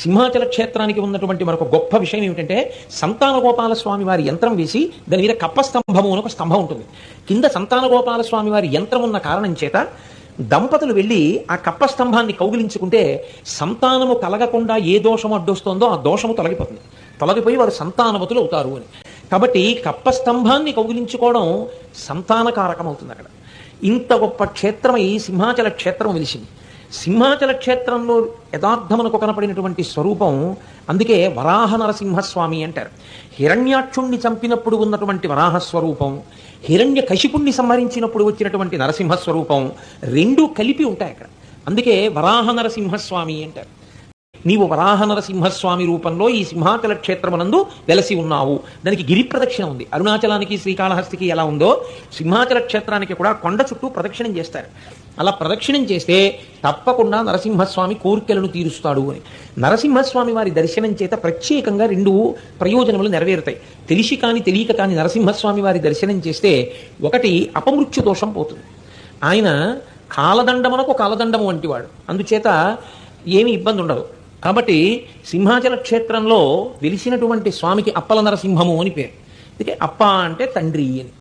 సింహాచల క్షేత్రానికి ఉన్నటువంటి మరొక గొప్ప విషయం ఏమిటంటే సంతాన గోపాల స్వామి వారి యంత్రం వేసి దాని మీద కప్పస్తంభము అని ఒక స్తంభం ఉంటుంది. కింద సంతాన గోపాల స్వామి వారి యంత్రం ఉన్న కారణం చేత దంపతులు వెళ్ళి ఆ కప్పస్తంభాన్ని కౌగిలించుకుంటే సంతానము కలగకుండా ఏ దోషం అడ్డొస్తుందో ఆ దోషము తొలగిపోతుంది, తొలగిపోయి వారు సంతానవతులు అవుతారు అని. కాబట్టి కప్పస్తంభాన్ని కౌగిలించుకోవడం సంతానకారకం అవుతుంది. అక్కడ ఇంత గొప్ప క్షేత్రమై సింహాచల క్షేత్రం వెలిసింది. సింహాచల క్షేత్రంలో యథార్థమునకు కనపడినటువంటి స్వరూపం, అందుకే వరాహ నరసింహస్వామి అంటారు. హిరణ్యాక్షుణ్ణి చంపినప్పుడు ఉన్నటువంటి వరాహ స్వరూపం, హిరణ్య కశిపుణ్ణి సంహరించినప్పుడు వచ్చినటువంటి నరసింహస్వరూపం రెండూ కలిపి ఉంటాయి అక్కడ. అందుకే వరాహ నరసింహస్వామి అంటారు. నీవు వరాహ నరసింహస్వామి రూపంలో ఈ సింహాచల క్షేత్రమునందు వెలసి ఉన్నావు. దానికి గిరి ప్రదక్షిణ ఉంది. అరుణాచలానికి శ్రీకాళహస్తికి ఎలా ఉందో సింహాచల క్షేత్రానికి కూడా కొండ చుట్టూ ప్రదక్షిణం చేస్తారు. అలా ప్రదక్షిణం చేస్తే తప్పకుండా నరసింహస్వామి కోరికలను తీరుస్తాడు అని. నరసింహస్వామి వారి దర్శనం చేత ప్రత్యేకంగా రెండు ప్రయోజనములు నెరవేరుతాయి. తెలిసి కాని తెలియక కాని నరసింహస్వామి వారి దర్శనం చేస్తే ఒకటి అపమృత్యు దోషం పోతుంది. ఆయన కాలదండమునకు కాలదండము వంటివాడు, అందుచేత ఏమీ ఇబ్బంది ఉండదు. కాబట్టి సింహాచల క్షేత్రంలో వెలిసినటువంటి స్వామికి అప్పల నరసింహము అని పేరు. అందుకే అప్ప అంటే తండ్రి అని.